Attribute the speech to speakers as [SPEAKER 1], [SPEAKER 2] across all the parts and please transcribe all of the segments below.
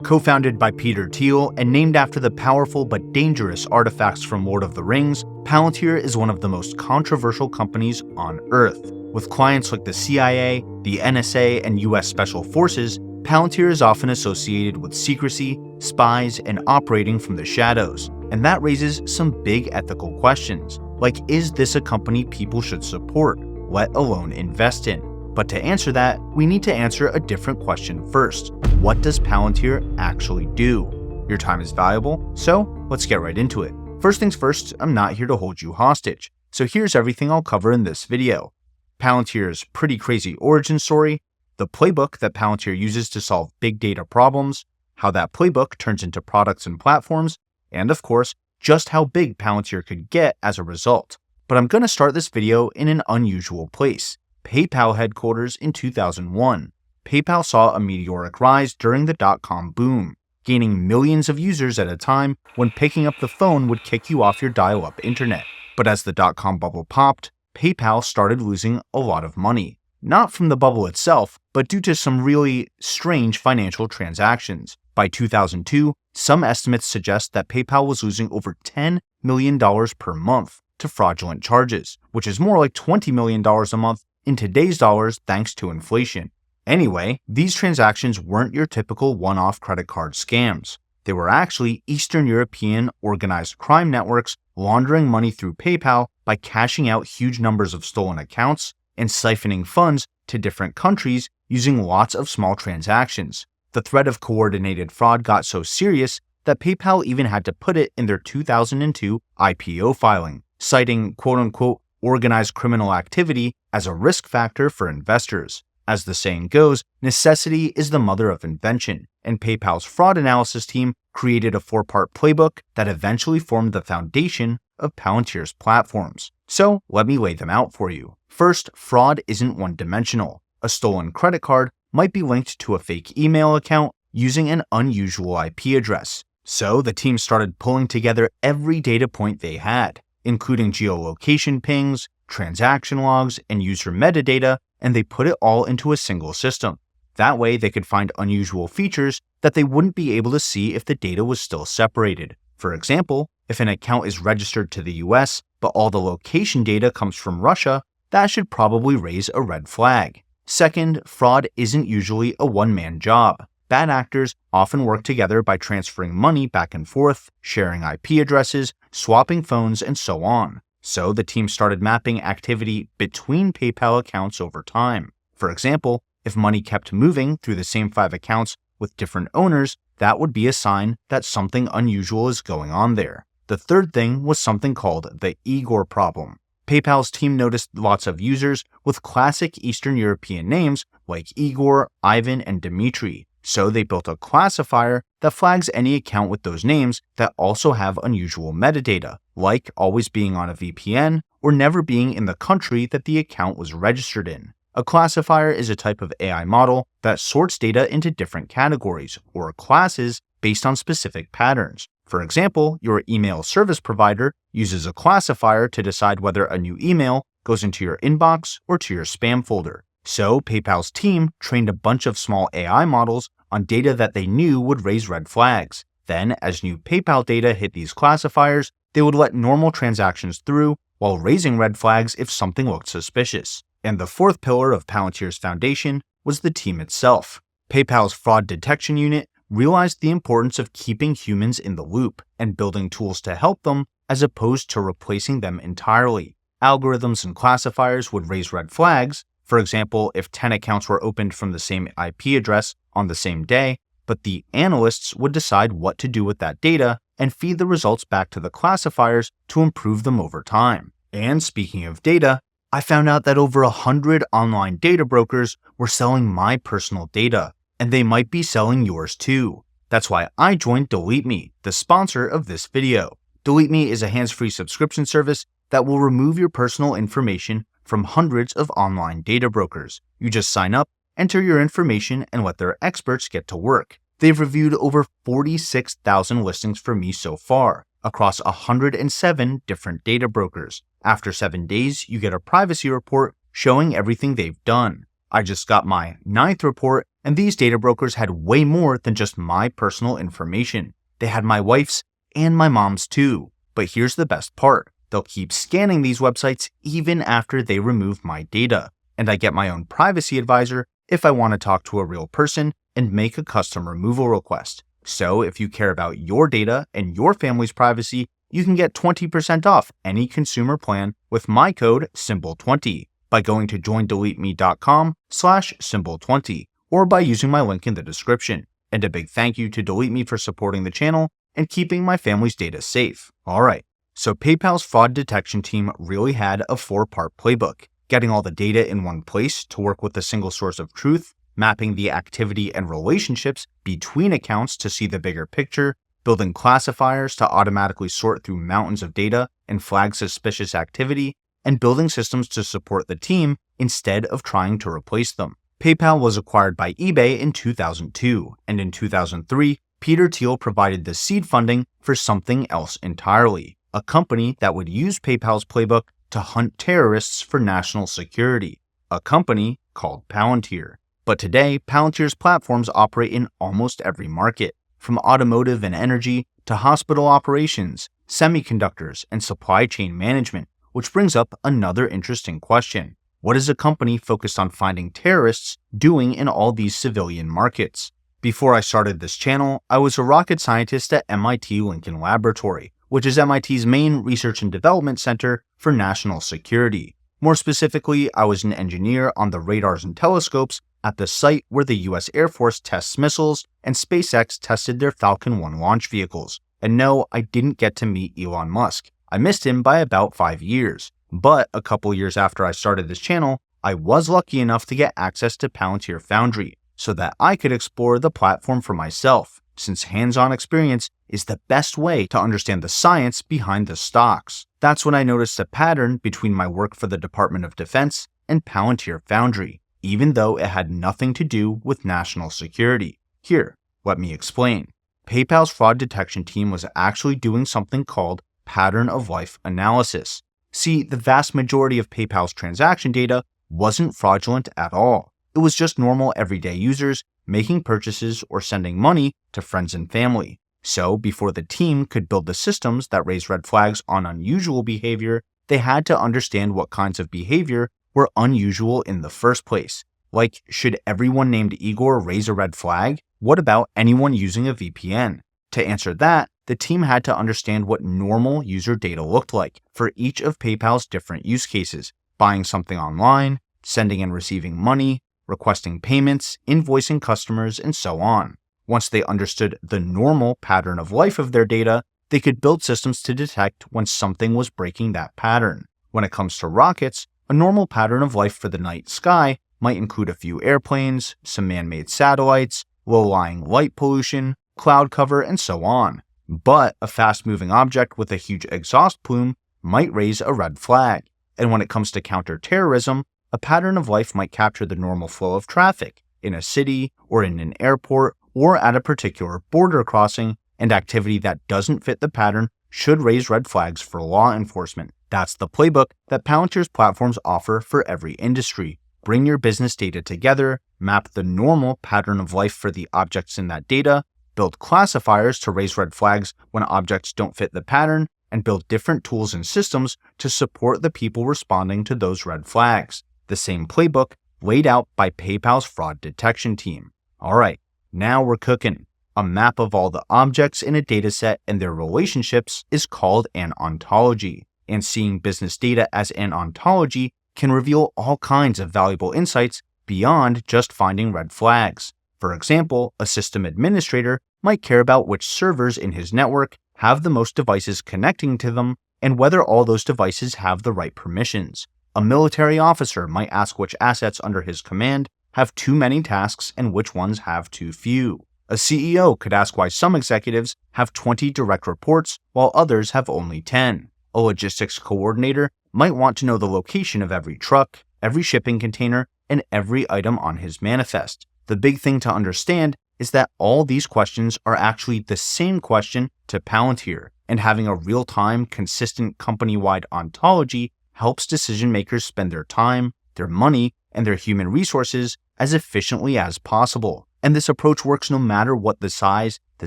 [SPEAKER 1] Co-founded by Peter Thiel and named after the powerful but dangerous artifacts from Lord of the Rings, Palantir is one of the most controversial companies on Earth. With clients like the CIA, the NSA, and US Special Forces, Palantir is often associated with secrecy, spies, and operating from the shadows. And that raises some big ethical questions, like is this a company people should support, let alone invest in? But to answer that, we need to answer a different question first. What does Palantir actually do? Your time is valuable, so let's get right into it. First things first, I'm not here to hold you hostage, so here's everything I'll cover in this video. Palantir's pretty crazy origin story, the playbook that Palantir uses to solve big data problems, how that playbook turns into products and platforms, and of course, just how big Palantir could get as a result. But I'm going to start this video in an unusual place. PayPal headquarters in 2001. PayPal saw a meteoric rise during the dot-com boom, gaining millions of users at a time when picking up the phone would kick you off your dial-up internet. But as the dot-com bubble popped, PayPal started losing a lot of money. Not from the bubble itself, but due to some really strange financial transactions. By 2002, some estimates suggest that PayPal was losing over $10 million per month to fraudulent charges, which is more like $20 million a month in today's dollars thanks to inflation. Anyway, these transactions weren't your typical one-off credit card scams. They were actually Eastern European organized crime networks laundering money through PayPal by cashing out huge numbers of stolen accounts and siphoning funds to different countries using lots of small transactions. The threat of coordinated fraud got so serious that PayPal even had to put it in their 2002 IPO filing, citing quote-unquote organized criminal activity as a risk factor for investors. As the saying goes, necessity is the mother of invention, and PayPal's fraud analysis team created a 4-part playbook that eventually formed the foundation of Palantir's platforms. So let me lay them out for you. First, fraud isn't one-dimensional. A stolen credit card might be linked to a fake email account using an unusual IP address. So the team started pulling together every data point they had, including geolocation pings, transaction logs, and user metadata, and they put it all into a single system. That way they could find unusual features that they wouldn't be able to see if the data was still separated. For example, if an account is registered to the US, but all the location data comes from Russia, that should probably raise a red flag. Second, fraud isn't usually a one-man job. Bad actors often work together by transferring money back and forth, sharing IP addresses, swapping phones, and so on. So the team started mapping activity between PayPal accounts over time. For example, if money kept moving through the same 5 accounts with different owners, that would be a sign that something unusual is going on there. The third thing was something called the Igor problem. PayPal's team noticed lots of users with classic Eastern European names like Igor, Ivan, and Dmitry. So they built a classifier that flags any account with those names that also have unusual metadata, like always being on a VPN or never being in the country that the account was registered in. A classifier is a type of AI model that sorts data into different categories or classes based on specific patterns. For example, your email service provider uses a classifier to decide whether a new email goes into your inbox or to your spam folder. So PayPal's team trained a bunch of small AI models on data that they knew would raise red flags. Then, as new PayPal data hit these classifiers, they would let normal transactions through while raising red flags if something looked suspicious. And the fourth pillar of Palantir's foundation was the team itself. PayPal's fraud detection unit realized the importance of keeping humans in the loop and building tools to help them as opposed to replacing them entirely. Algorithms and classifiers would raise red flags. For example, if 10 accounts were opened from the same IP address on the same day, but the analysts would decide what to do with that data and feed the results back to the classifiers to improve them over time. And speaking of data, I found out that over 100 online data brokers were selling my personal data, and they might be selling yours too. That's why I joined Delete Me, the sponsor of this video. Delete Me is a hands-free subscription service that will remove your personal information from hundreds of online data brokers. You just sign up, enter your information, and let their experts get to work. They've reviewed over 46,000 listings for me so far, across 107 different data brokers. After 7 days, you get a privacy report showing everything they've done. I just got my 9th report, And these data brokers had way more than just my personal information. They had my wife's and my mom's too. But here's the best part. They'll keep scanning these websites even after they remove my data. And I get my own privacy advisor if I want to talk to a real person and make a custom removal request. So if you care about your data and your family's privacy, you can get 20% off any consumer plan with my code SYMBOL20 by going to joindeleteme.com/symbol20 or by using my link in the description. And a big thank you to Delete Me for supporting the channel and keeping my family's data safe. Alright, so PayPal's fraud detection team really had a 4-part playbook, getting all the data in one place to work with a single source of truth, mapping the activity and relationships between accounts to see the bigger picture, building classifiers to automatically sort through mountains of data and flag suspicious activity, and building systems to support the team instead of trying to replace them. PayPal was acquired by eBay in 2002, and in 2003, Peter Thiel provided the seed funding for something else entirely, a company that would use PayPal's playbook to hunt terrorists for national security, a company called Palantir. But today, Palantir's platforms operate in almost every market, from automotive and energy to hospital operations, semiconductors, and supply chain management, which brings up another interesting question. What is a company focused on finding terrorists doing in all these civilian markets? Before I started this channel, I was a rocket scientist at MIT Lincoln Laboratory, which is MIT's main research and development center for national security. More specifically, I was an engineer on the radars and telescopes at the site where the US Air Force tests missiles and SpaceX tested their Falcon 1 launch vehicles. And no, I didn't get to meet Elon Musk. I missed him by about 5 years. But a couple years after I started this channel, I was lucky enough to get access to Palantir Foundry so that I could explore the platform for myself, since hands-on experience is the best way to understand the science behind the stocks. That's when I noticed a pattern between my work for the Department of Defense and Palantir Foundry, even though it had nothing to do with national security. Here, let me explain. PayPal's fraud detection team was actually doing something called pattern of life analysis. See, the vast majority of PayPal's transaction data wasn't fraudulent at all. It was just normal everyday users making purchases or sending money to friends and family. So, before the team could build the systems that raise red flags on unusual behavior, they had to understand what kinds of behavior were unusual in the first place. Like, should everyone named Igor raise a red flag? What about anyone using a VPN? To answer that, the team had to understand what normal user data looked like for each of PayPal's different use cases: buying something online, sending and receiving money, requesting payments, invoicing customers, and so on. Once they understood the normal pattern of life of their data, they could build systems to detect when something was breaking that pattern. When it comes to rockets, a normal pattern of life for the night sky might include a few airplanes, some man-made satellites, low-lying light pollution, cloud cover, and so on. But a fast-moving object with a huge exhaust plume might raise a red flag. And when it comes to counterterrorism, a pattern of life might capture the normal flow of traffic in a city or in an airport or at a particular border crossing, and activity that doesn't fit the pattern should raise red flags for law enforcement. That's the playbook that Palantir's platforms offer for every industry. Bring your business data together, map the normal pattern of life for the objects in that data, build classifiers to raise red flags when objects don't fit the pattern, and build different tools and systems to support the people responding to those red flags. The same playbook laid out by PayPal's fraud detection team. Alright, now we're cooking. A map of all the objects in a dataset and their relationships is called an ontology, and seeing business data as an ontology can reveal all kinds of valuable insights beyond just finding red flags. For example, a system administrator might care about which servers in his network have the most devices connecting to them and whether all those devices have the right permissions. A military officer might ask which assets under his command have too many tasks and which ones have too few. A CEO could ask why some executives have 20 direct reports while others have only 10. A logistics coordinator might want to know the location of every truck, every shipping container, and every item on his manifest. The big thing to understand is that all these questions are actually the same question to Palantir, and having a real-time, consistent company-wide ontology helps decision makers spend their time, their money, and their human resources as efficiently as possible. And this approach works no matter what the size, the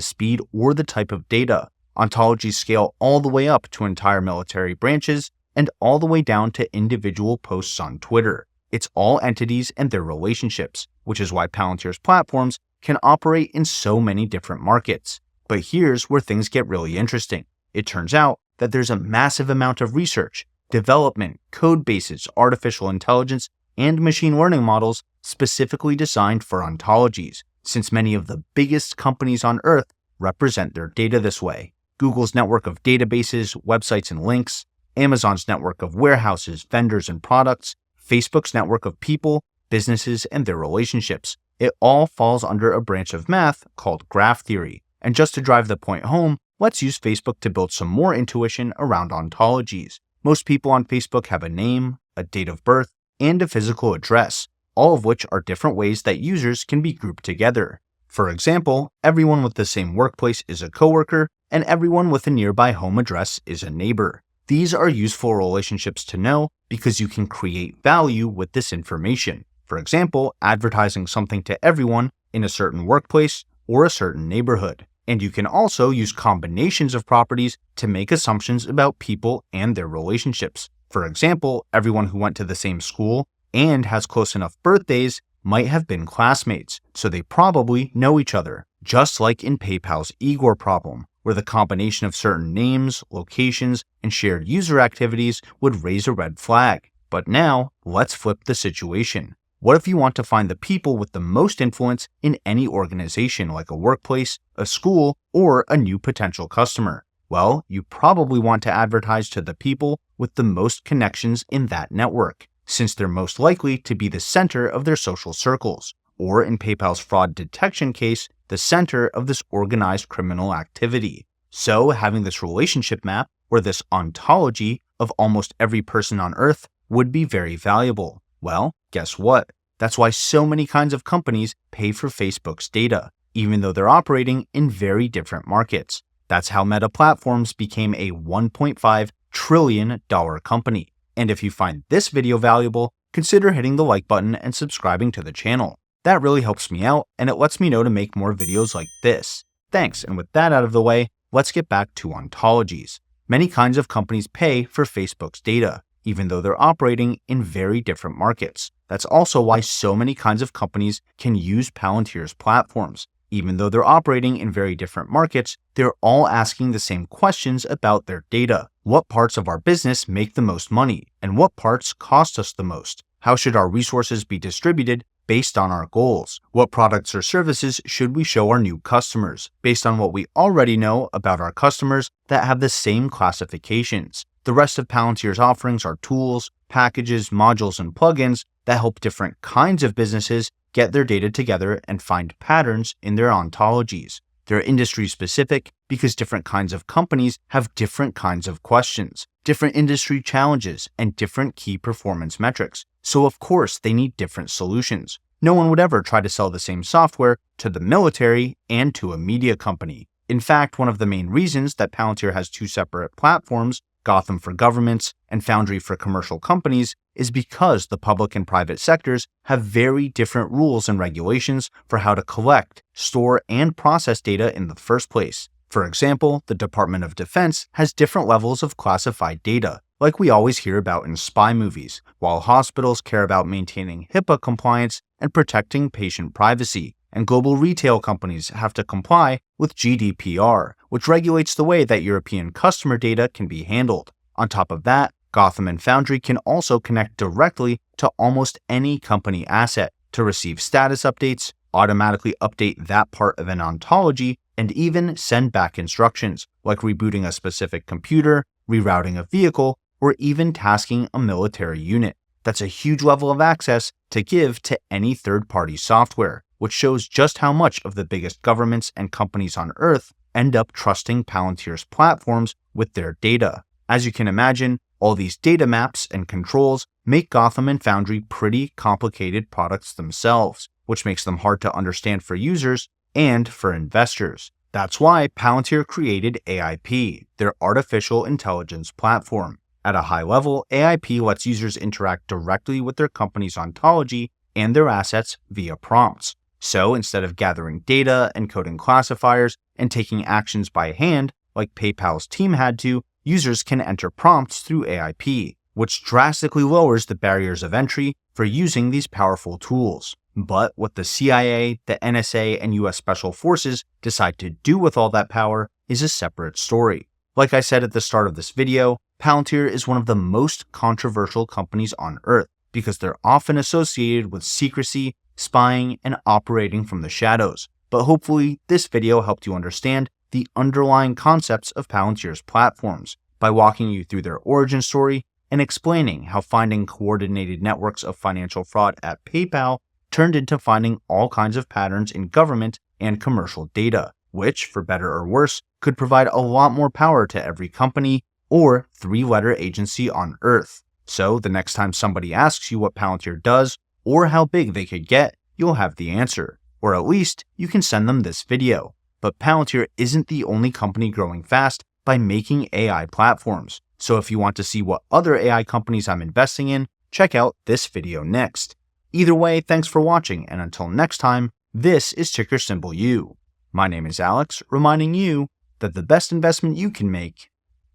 [SPEAKER 1] speed, or the type of data. Ontologies scale all the way up to entire military branches and all the way down to individual posts on Twitter. It's all entities and their relationships, which is why Palantir's platforms can operate in so many different markets. But here's where things get really interesting. It turns out that there's a massive amount of research, development, code bases, artificial intelligence, and machine learning models specifically designed for ontologies, since many of the biggest companies on Earth represent their data this way. Google's network of databases, websites, and links, Amazon's network of warehouses, vendors, and products, Facebook's network of people, businesses, and their relationships. It all falls under a branch of math called graph theory. And just to drive the point home, let's use Facebook to build some more intuition around ontologies. Most people on Facebook have a name, a date of birth, and a physical address, all of which are different ways that users can be grouped together. For example, everyone with the same workplace is a coworker, and everyone with a nearby home address is a neighbor. These are useful relationships to know because you can create value with this information. For example, advertising something to everyone in a certain workplace or a certain neighborhood. And you can also use combinations of properties to make assumptions about people and their relationships. For example, everyone who went to the same school and has close enough birthdays might have been classmates, so they probably know each other, just like in PayPal's Igor problem, where the combination of certain names, locations, and shared user activities would raise a red flag. But now, let's flip the situation. What if you want to find the people with the most influence in any organization like a workplace, a school, or a new potential customer? Well, you probably want to advertise to the people with the most connections in that network, since they're most likely to be the center of their social circles, or in PayPal's fraud detection case, the center of this organized criminal activity. So having this relationship map, or this ontology of almost every person on Earth, would be very valuable. Well, guess what? That's why so many kinds of companies pay for Facebook's data, even though they're operating in very different markets. That's how Meta Platforms became a $1.5 trillion company. And if you find this video valuable, consider hitting the like button and subscribing to the channel. That really helps me out, and it lets me know to make more videos like this. Thanks, and with that out of the way, let's get back to ontologies. Many kinds of companies pay for Facebook's data, even though they're operating in very different markets. That's also why so many kinds of companies can use Palantir's platforms. Even though they're operating in very different markets, they're all asking the same questions about their data. What parts of our business make the most money, and what parts cost us the most? How should our resources be distributed based on our goals? What products or services should we show our new customers, based on what we already know about our customers that have the same classifications? The rest of Palantir's offerings are tools, packages, modules, and plugins that help different kinds of businesses get their data together and find patterns in their ontologies. They're industry specific because different kinds of companies have different kinds of questions, different industry challenges, and different key performance metrics. So of course they need different solutions. No one would ever try to sell the same software to the military and to a media company. In fact, one of the main reasons that Palantir has two separate platforms, Gotham for governments and Foundry for commercial companies, is because the public and private sectors have very different rules and regulations for how to collect, store, and process data in the first place. For example, the Department of Defense has different levels of classified data, like we always hear about in spy movies, while hospitals care about maintaining HIPAA compliance and protecting patient privacy, and global retail companies have to comply with GDPR, which regulates the way that European customer data can be handled. On top of that, Gotham and Foundry can also connect directly to almost any company asset to receive status updates, automatically update that part of an ontology, and even send back instructions, like rebooting a specific computer, rerouting a vehicle, or even tasking a military unit. That's a huge level of access to give to any third-party software, which shows just how much of the biggest governments and companies on Earth end up trusting Palantir's platforms with their data. As you can imagine, all these data maps and controls make Gotham and Foundry pretty complicated products themselves, which makes them hard to understand for users and for investors. That's why Palantir created AIP, their artificial intelligence platform. At a high level, AIP lets users interact directly with their company's ontology and their assets via prompts. So instead of gathering data and coding classifiers and taking actions by hand, like PayPal's team had to, users can enter prompts through AIP, which drastically lowers the barriers of entry for using these powerful tools. But what the CIA, the NSA, and US Special Forces decide to do with all that power is a separate story. Like I said at the start of this video, Palantir is one of the most controversial companies on Earth because they're often associated with secrecy, spying, and operating from the shadows. But hopefully, this video helped you understand the underlying concepts of Palantir's platforms by walking you through their origin story and explaining how finding coordinated networks of financial fraud at PayPal turned into finding all kinds of patterns in government and commercial data, which, for better or worse, could provide a lot more power to every company or three-letter agency on Earth. So the next time somebody asks you what Palantir does or how big they could get, you'll have the answer, or at least you can send them this video. But Palantir isn't the only company growing fast by making AI platforms. So if you want to see what other AI companies I'm investing in, check out this video next. Either way, thanks for watching, and until next time, this is ticker symbol U. My name is Alex, reminding you that the best investment you can make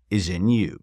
[SPEAKER 1] is in you.